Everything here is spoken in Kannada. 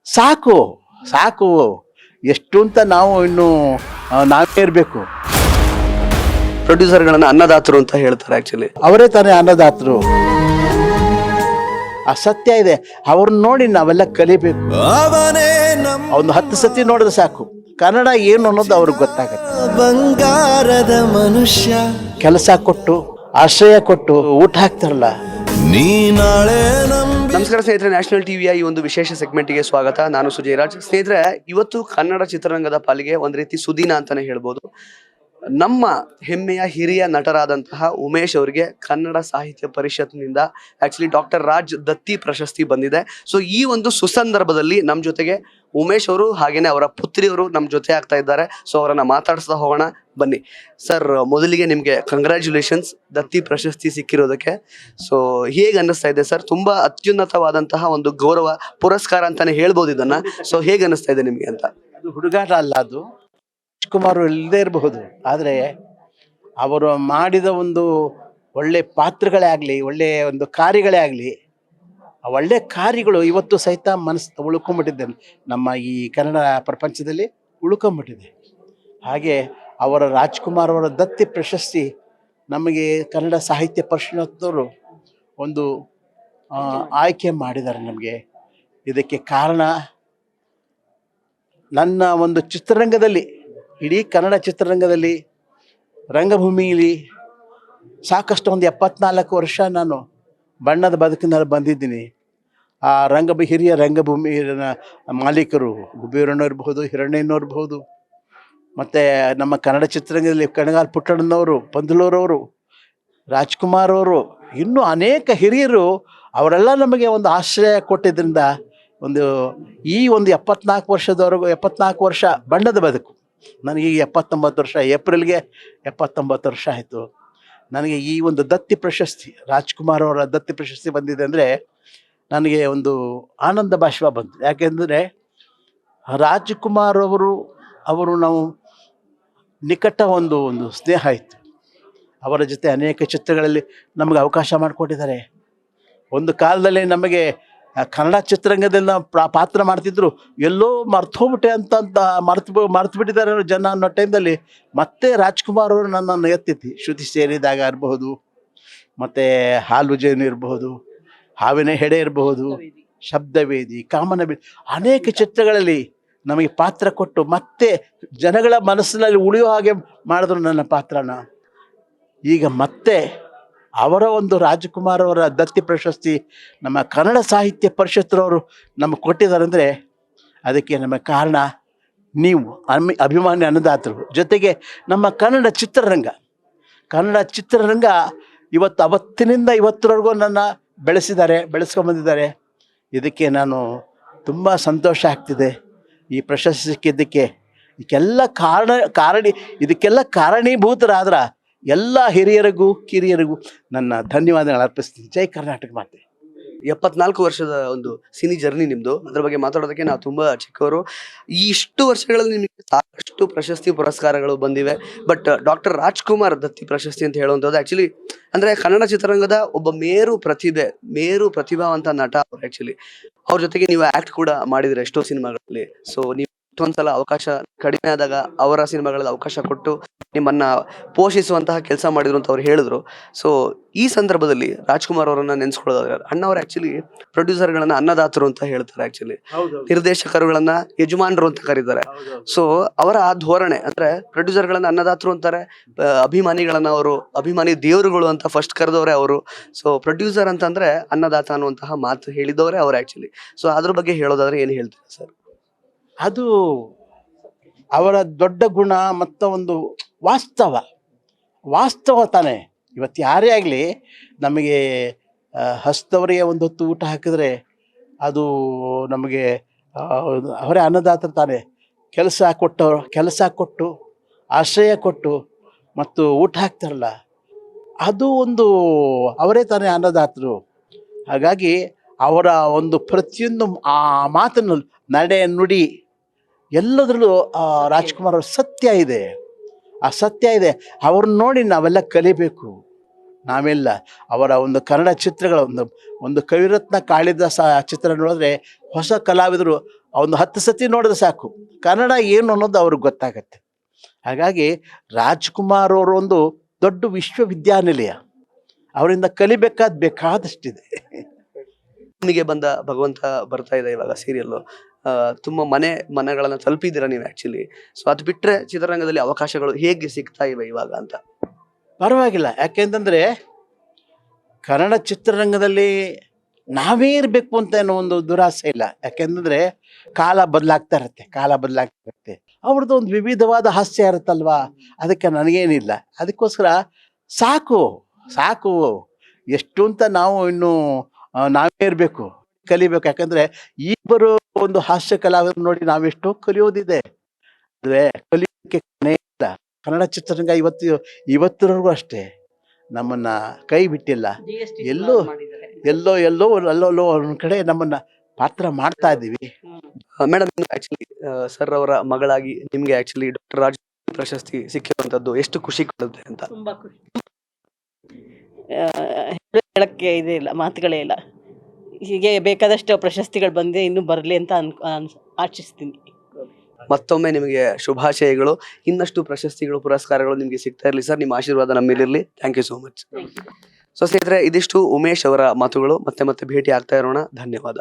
ಸಾಕು ಸಾಕು ಎಷ್ಟು ಅಂತ ನಾವು ಇನ್ನು ನಾವೇ ಇರಬೇಕು. ಪ್ರೊಡ್ಯೂಸರ್ಗಳನ್ನ ಅನ್ನದಾತರು ಅಂತ ಹೇಳ್ತಾರೆ ಆಕ್ಚುಲಿ. ಅವರೇ ತಾನೇ ಅನ್ನದಾತರು. ಆ ಸತ್ಯ ಇದೆ, ಅವ್ರನ್ನ ನೋಡಿ ನಾವೆಲ್ಲ ಕಲಿಬೇಕು. ಒಂದು 10 ಸತಿ ನೋಡಿದ್ರೆ ಸಾಕು ಕನ್ನಡ ಏನು ಅನ್ನೋದು ಅವ್ರಿಗೆ ಗೊತ್ತಾಗತ್ತೆ. ಬಂಗಾರದ ಮನುಷ್ಯ ಕೆಲಸ ಕೊಟ್ಟು ಆಶ್ರಯ ಕೊಟ್ಟು ಊಟ ಹಾಕ್ತಾರಲ್ಲ. ನೀ ನಾಳೆ ನಮಸ್ಕಾರ ಸ್ನೇಹಿತರೆ, ನ್ಯಾಷನಲ್ ಟಿವಿಯ ಈ ಒಂದು ವಿಶೇಷ ಸೆಗ್ಮೆಂಟ್ಗೆ ಸ್ವಾಗತ. ನಾನು ಸುಜಯ್ ರಾಜ್. ಸ್ನೇಹಿತರೆ, ಇವತ್ತು ಕನ್ನಡ ಚಿತ್ರರಂಗದ ಪಾಲಿಗೆ ಒಂದು ರೀತಿ ಸುದಿನ ಅಂತಾನೆ ಹೇಳ್ಬೋದು. ನಮ್ಮ ಹೆಮ್ಮೆಯ ಹಿರಿಯ ನಟರಾದಂತಹ ಉಮೇಶ್ ಅವರಿಗೆ ಕನ್ನಡ ಸಾಹಿತ್ಯ ಪರಿಷತ್ನಿಂದ ಆಕ್ಚುಲಿ ಡಾಕ್ಟರ್ ರಾಜ್ ದತ್ತಿ ಪ್ರಶಸ್ತಿ ಬಂದಿದೆ. ಸೊ ಈ ಒಂದು ಸುಸಂದರ್ಭದಲ್ಲಿ ನಮ್ಮ ಜೊತೆಗೆ ಉಮೇಶ್ ಅವರು ಹಾಗೇನೆ ಅವರ ಪುತ್ರಿಯವರು ನಮ್ಮ ಜೊತೆ ಆಗ್ತಾ ಇದ್ದಾರೆ. ಸೊ ಅವರನ್ನ ಮಾತಾಡಿಸ್ತಾ ಹೋಗೋಣ ಬನ್ನಿ. ಸರ್, ಮೊದಲಿಗೆ ನಿಮಗೆ ಕಂಗ್ರ್ಯಾಚುಲೇಷನ್ಸ್ ದತ್ತಿ ಪ್ರಶಸ್ತಿ ಸಿಕ್ಕಿರೋದಕ್ಕೆ. ಸೊ ಹೇಗೆ ಅನ್ನಿಸ್ತಾ ಇದೆ ಸರ್? ತುಂಬಾ ಅತ್ಯುನ್ನತವಾದಂತಹ ಒಂದು ಗೌರವ ಪುರಸ್ಕಾರ ಅಂತಾನೆ ಹೇಳ್ಬೋದು ಇದನ್ನ. ಸೊ ಹೇಗೆ ಅನ್ನಿಸ್ತಾ ಇದೆ ನಿಮ್ಗೆ ಅಂತ? ಅದು ಹುಡುಗಾಟ ಅಲ್ಲ, ಅದು ರಾಜ್ಕುಮಾರ್ ಇಲ್ಲದೆ ಇರಬಹುದು, ಆದರೆ ಅವರು ಮಾಡಿದ ಒಂದು ಒಳ್ಳೆ ಪಾತ್ರಗಳೇ ಆಗಲಿ, ಒಳ್ಳೆಯ ಒಂದು ಕಾರ್ಯಗಳೇ ಆಗಲಿ, ಆ ಒಳ್ಳೆ ಕಾರ್ಯಗಳು ಇವತ್ತು ಸಹಿತ ಮನಸ್ಸು ಉಳ್ಕೊಂಬಿಟ್ಟಿದೆ, ನಮ್ಮ ಈ ಕನ್ನಡ ಪ್ರಪಂಚದಲ್ಲಿ ಉಳ್ಕೊಂಬಿಟ್ಟಿದೆ. ಹಾಗೆ ಅವರ ರಾಜ್ಕುಮಾರ್ ಅವರ ದತ್ತಿ ಪ್ರಶಸ್ತಿ ನಮಗೆ ಕನ್ನಡ ಸಾಹಿತ್ಯ ಪರಿಷತ್ನವರು ಒಂದು ಆಯ್ಕೆ ಮಾಡಿದ್ದಾರೆ ನಮಗೆ. ಇದಕ್ಕೆ ಕಾರಣ ನನ್ನ ಒಂದು ಚಿತ್ರರಂಗದಲ್ಲಿ, ಇಡೀ ಕನ್ನಡ ಚಿತ್ರರಂಗದಲ್ಲಿ, ರಂಗಭೂಮಿಯಲ್ಲಿ ಸಾಕಷ್ಟು ಒಂದು 74 ವರ್ಷ ನಾನು ಬಣ್ಣದ ಬದುಕಿನಲ್ಲಿ ಬಂದಿದ್ದೀನಿ. ಆ ಹಿರಿಯ ರಂಗಭೂಮಿ ಮಾಲೀಕರು ಗುಬ್ಬೇರಣ್ಣ ಇರಬಹುದು, ಹಿರಣ್ಣಯ್ಯನವ್ರು ಇರಬಹುದು, ಮತ್ತು ನಮ್ಮ ಕನ್ನಡ ಚಿತ್ರರಂಗದಲ್ಲಿ ಕಣಗಾಲ್ ಪುಟ್ಟಣ್ಣನವರು, ಪಂದಲೂರವರು, ರಾಜ್ಕುಮಾರ್ ಅವರು, ಇನ್ನೂ ಅನೇಕ ಹಿರಿಯರು ಅವರೆಲ್ಲ ನಮಗೆ ಒಂದು ಆಶ್ರಯ ಕೊಟ್ಟಿದ್ದರಿಂದ ಈ ಒಂದು 74 ವರ್ಷ ಬಣ್ಣದ ಬದುಕು. ನನಗೆ ಈಗ 79 ವರ್ಷ, ಏಪ್ರಿಲ್ಗೆ 79 ವರ್ಷ ಆಯಿತು. ನನಗೆ ಈ ಒಂದು ದತ್ತಿ ಪ್ರಶಸ್ತಿ, ರಾಜ್ಕುಮಾರ್ ಅವರ ದತ್ತಿ ಪ್ರಶಸ್ತಿ ಬಂದಿದೆ ಅಂದರೆ ನನಗೆ ಒಂದು ಆನಂದ ಬಾಷ್ಪ ಬಂತು. ಯಾಕೆಂದರೆ ರಾಜ್ಕುಮಾರ್ ಅವರು ನಾವು ನಿಕಟ ಒಂದು ಸ್ನೇಹ ಇತ್ತು. ಅವರ ಜೊತೆ ಅನೇಕ ಚಿತ್ರಗಳಲ್ಲಿ ನಮಗೆ ಅವಕಾಶ ಮಾಡಿಕೊಟ್ಟಿದ್ದಾರೆ. ಒಂದು ಕಾಲದಲ್ಲಿ ನಮಗೆ ಕನ್ನಡ ಚಿತ್ರರಂಗದಲ್ಲಿ ನಾವು ಪಾತ್ರ ಮಾಡ್ತಿದ್ರು, ಎಲ್ಲೋ ಮರ್ತೋಗ್ಬಿಟ್ಟೆ ಅಂತ ಮರ್ತು ಬಿಟ್ಟಿದ್ದಾರೆ ಜನ ಅನ್ನೋ ಟೈಮ್ದಲ್ಲಿ ಮತ್ತೆ ರಾಜ್ಕುಮಾರ್ ಅವರು ನನ್ನನ್ನು ಎತ್ತಿತ್ತು. ಶ್ರುತಿ ಸೇರಿದಾಗ ಇರಬಹುದು, ಮತ್ತು ಹಾಲು ಜೇನು ಇರಬಹುದು, ಹಾವಿನ ಹೆಡೆ ಇರಬಹುದು, ಶಬ್ದವೇದಿ, ಕಾಮನವೇದಿ, ಅನೇಕ ಚಿತ್ರಗಳಲ್ಲಿ ನಮಗೆ ಪಾತ್ರ ಕೊಟ್ಟು ಮತ್ತೆ ಜನಗಳ ಮನಸ್ಸಿನಲ್ಲಿ ಉಳಿಯೋ ಹಾಗೆ ಮಾಡಿದ್ರು ನನ್ನ ಪಾತ್ರನ. ಈಗ ಮತ್ತೆ ಅವರ ಒಂದು ರಾಜ್ಕುಮಾರ್ ಅವರ ದತ್ತಿ ಪ್ರಶಸ್ತಿ ನಮ್ಮ ಕನ್ನಡ ಸಾಹಿತ್ಯ ಪರಿಷತ್ರವರು ನಮಗೆ ಕೊಟ್ಟಿದ್ದಾರೆ ಅಂದರೆ ಅದಕ್ಕೆ ನಮ್ಮ ಕಾರಣ ನೀವು ಅಭಿಮಾನಿ ಅನ್ನದಾತರು, ಜೊತೆಗೆ ನಮ್ಮ ಕನ್ನಡ ಚಿತ್ರರಂಗ ಅವತ್ತಿನಿಂದ ಇವತ್ತರವರೆಗೂ ನನ್ನ ಬೆಳೆಸ್ಕೊಂಡ್ಬಂದಿದ್ದಾರೆ. ಇದಕ್ಕೆ ನಾನು ತುಂಬ ಸಂತೋಷ ಆಗ್ತಿದೆ. ಈ ಪ್ರಶಸ್ತಿ ಸಿಕ್ಕಿದ್ದಕ್ಕೆ ಇದಕ್ಕೆಲ್ಲ ಕಾರಣೀಭೂತರಾದ್ರ ಎಲ್ಲ ಹಿರಿಯರಿಗೂ ಕಿರಿಯರಿಗೂ ನನ್ನ ಧನ್ಯವಾದಗಳು ಅರ್ಪಿಸ್ತೀನಿ. ಜೈ ಕರ್ನಾಟಕ ಮಾತೆ. 74 ವರ್ಷದ ಒಂದು ಸಿನಿ ಜರ್ನಿ ನಿಮ್ದು. ಅದ್ರ ಬಗ್ಗೆ ಮಾತಾಡೋದಕ್ಕೆ ನಾವು ತುಂಬಾ ಚಿಕ್ಕವರು. ಇಷ್ಟು ವರ್ಷಗಳಲ್ಲಿ ನಿಮಗೆ ಸಾಕಷ್ಟು ಪ್ರಶಸ್ತಿ ಪುರಸ್ಕಾರಗಳು ಬಂದಿವೆ. ಬಟ್ ಡಾಕ್ಟರ್ ರಾಜ್ಕುಮಾರ್ ದತ್ತಿ ಪ್ರಶಸ್ತಿ ಅಂತ ಹೇಳುವಂಥದ್ದು ಆಕ್ಚುಲಿ ಅಂದ್ರೆ ಕನ್ನಡ ಚಿತ್ರರಂಗದ ಒಬ್ಬ ಮೇರು ಪ್ರತಿಭಾವಂತ ನಟ ಅವರು. ಆಕ್ಚುಲಿ ಅವ್ರ ಜೊತೆಗೆ ನೀವು ಆಕ್ಟ್ ಕೂಡ ಮಾಡಿದ್ರೆ ಎಷ್ಟೋ ಸಿನಿಮಾಗಳಲ್ಲಿ. ಸೊ ನೀವು ಇಷ್ಟೊಂದ್ಸಲ ಅವಕಾಶ ಕಡಿಮೆ ಆದಾಗ ಅವರ ಸಿನಿಮಾಗಳಲ್ಲಿ ಅವಕಾಶ ಕೊಟ್ಟು ನಿಮ್ಮನ್ನ ಪೋಷಿಸುವಂತಹ ಕೆಲಸ ಮಾಡಿದ್ರು ಅಂತ ಅವ್ರು ಹೇಳಿದ್ರು. ಸೊ ಈ ಸಂದರ್ಭದಲ್ಲಿ ರಾಜ್ಕುಮಾರ್ ಅವರನ್ನ ನೆನ್ಸ್ಕೊಳ್ಳೋದಾದ್ರೆ, ಅಣ್ಣವ್ರು ಆಕ್ಚುಲಿ ಪ್ರೊಡ್ಯೂಸರ್ಗಳನ್ನ ಅನ್ನದಾತರು ಅಂತ ಹೇಳ್ತಾರೆ, ಆಕ್ಚುಲಿ ನಿರ್ದೇಶಕರುಗಳನ್ನ ಯಜಮಾನರು ಅಂತ ಕರೀತಾರೆ. ಸೊ ಅವರ ಆ ಧೋರಣೆ ಅಂದ್ರೆ ಪ್ರೊಡ್ಯೂಸರ್ಗಳನ್ನ ಅನ್ನದಾತರು ಅಂತಾರೆ, ಅಭಿಮಾನಿ ದೇವರುಗಳು ಅಂತ ಫಸ್ಟ್ ಕರೆದವರೇ ಅವರು. ಸೊ ಪ್ರೊಡ್ಯೂಸರ್ ಅಂತಂದ್ರೆ ಅನ್ನದಾತ ಅನ್ನುವಂತಹ ಮಾತು ಹೇಳಿದವರೇ ಅವ್ರು ಆಕ್ಚುಲಿ. ಸೊ ಅದ್ರ ಬಗ್ಗೆ ಹೇಳೋದಾದ್ರೆ ಏನು ಹೇಳ್ತೀರಾ ಸರ್? ಅದು ಅವರ ದೊಡ್ಡ ಗುಣ ಮತ್ತು ಒಂದು ವಾಸ್ತವ ತಾನೇ. ಇವತ್ತು ಯಾರೇ ಆಗಲಿ ನಮಗೆ ಹಸ್ತವರಿಗೆ ಒಂದು ಹೊತ್ತು ಊಟ ಹಾಕಿದ್ರೆ ಅದು ನಮಗೆ ಅವರೇ ಅನ್ನದಾತರು ತಾನೇ. ಕೆಲಸ ಕೊಟ್ಟು ಆಶ್ರಯ ಕೊಟ್ಟು ಮತ್ತು ಊಟ ಹಾಕ್ತಾರಲ್ಲ, ಅದು ಅವರೇ ತಾನೇ ಅನ್ನದಾತರು. ಹಾಗಾಗಿ ಅವರ ಒಂದು ಪ್ರತಿಯೊಂದು ಆ ಮಾತನ್ನು, ನಡೆ, ನುಡಿ ಎಲ್ಲದರಲ್ಲೂ ರಾಜ್ಕುಮಾರ್ ಅವ್ರ ಸತ್ಯ ಇದೆ. ಅವ್ರನ್ನ ನೋಡಿ ನಾವೆಲ್ಲ ಕಲಿಬೇಕು. ನಾವೆಲ್ಲ ಅವರ ಒಂದು ಕನ್ನಡ ಚಿತ್ರಗಳ ಒಂದು ಕವಿರತ್ನ ಕಾಳಿದಾಸ ಚಿತ್ರ ನೋಡಿದ್ರೆ ಹೊಸ ಕಲಾವಿದರು ಒಂದು 10 ಸತಿ ನೋಡಿದ್ರೆ ಸಾಕು ಕನ್ನಡ ಏನು ಅನ್ನೋದು ಅವ್ರಿಗೆ ಗೊತ್ತಾಗತ್ತೆ. ಹಾಗಾಗಿ ರಾಜ್ಕುಮಾರ್ ಅವರು ಒಂದು ದೊಡ್ಡ ವಿಶ್ವವಿದ್ಯಾನಿಲಯ, ಅವರಿಂದ ಬೇಕಾದಷ್ಟಿದೆ. ನಿಮಗೆ ಬಂದ ಭಗವಂತ ಬರ್ತಾ ಇದೆ ಇವಾಗ ಸೀರಿಯಲ್, ತುಂಬಾ ಮನೆಗಳನ್ನ ತಲುಪಿದ್ದೀರಾ ನೀವು ಆಕ್ಚುಲಿ. ಸೊ ಅದು ಬಿಟ್ರೆ ಚಿತ್ರರಂಗದಲ್ಲಿ ಅವಕಾಶಗಳು ಹೇಗೆ ಸಿಗ್ತಾ ಇವೆ ಇವಾಗ ಅಂತ? ಪರವಾಗಿಲ್ಲ, ಯಾಕೆಂತಂದ್ರೆ ಕನ್ನಡ ಚಿತ್ರರಂಗದಲ್ಲಿ ನಾವೇ ಇರಬೇಕು ಅಂತ ಏನೋ ಒಂದು ದುರಾಸೆ ಇಲ್ಲ. ಯಾಕೆಂತಂದ್ರೆ ಕಾಲ ಬದಲಾಗ್ತಾ ಇರುತ್ತೆ. ಅವ್ರದ್ದು ಒಂದು ವಿವಿಧವಾದ ಹಾಸ್ಯ ಇರುತ್ತಲ್ವಾ, ಅದಕ್ಕೆ ನನಗೇನಿಲ್ಲ. ಅದಕ್ಕೋಸ್ಕರ ಸಾಕು ಎಷ್ಟು ಅಂತ ನಾವು ಇನ್ನು ನಾವೇ ಇರಬೇಕು, ಕಲಿಬೇಕು. ಯಾಕಂದ್ರೆ ಈ ಬರೋ ಒಂದು ಹಾಸ್ಯ ಕಲಾವಿದರು ನೋಡಿ ನಾವೆಷ್ಟೋ ಕಲಿಯೋದಿದೆ. ಕಲಿಯೋದಕ್ಕೆ ಕೊನೆ ಇಲ್ಲ. ಕನ್ನಡ ಚಿತ್ರರಂಗ ಇವತ್ತಿನವರೆಗೂ ಅಷ್ಟೇ ನಮ್ಮನ್ನ ಕೈ ಬಿಟ್ಟಿಲ್ಲ. ಎಲ್ಲೋ ಒಂದ್ ಕಡೆ ನಮ್ಮನ್ನ ಪಾತ್ರ ಮಾಡ್ತಾ ಇದೀವಿ. ಮೇಡಮ್, ಆಕ್ಚುಲಿ ಸರ್ ಅವರ ಮಗಳಾಗಿ ನಿಮ್ಗೆ ಆಕ್ಚುಲಿ ಡಾಕ್ಟರ್ ರಾಜ್ ಪ್ರಶಸ್ತಿ ಸಿಕ್ಕಿರುವಂತದ್ದು ಎಷ್ಟು ಖುಷಿ ಕೊಡುತ್ತೆ ಅಂತ? ತುಂಬಾ ಖುಷಿ. ಹೇಳಕ್ಕೆ ಇದೇ ಇಲ್ಲ, ಮಾತುಗಳೇ ಇಲ್ಲ. ಹೀಗೆ ಬೇಕಾದಷ್ಟು ಪ್ರಶಸ್ತಿಗಳು ಬಂದೆ ಇನ್ನೂ ಬರಲಿ ಅಂತ ಆಶಿಸ್ತೀನಿ. ಮತ್ತೊಮ್ಮೆ ನಿಮಗೆ ಶುಭಾಶಯಗಳು. ಇನ್ನಷ್ಟು ಪ್ರಶಸ್ತಿಗಳು ಪುರಸ್ಕಾರಗಳು ನಿಮಗೆ ಸಿಗ್ತಾ ಇರಲಿ ಸರ್. ನಿಮ್ಮ ಆಶೀರ್ವಾದ ನಮ್ಮ ಮೇಲಿರಲಿ. Thank you so much. So ಸ್ನೇಹಿತರೆ, ಇದಿಷ್ಟು ಉಮೇಶ್ ಅವರ ಮಾತುಗಳು. ಮತ್ತೆ ಭೇಟಿ ಆಗ್ತಾ ಇರೋಣ. ಧನ್ಯವಾದ.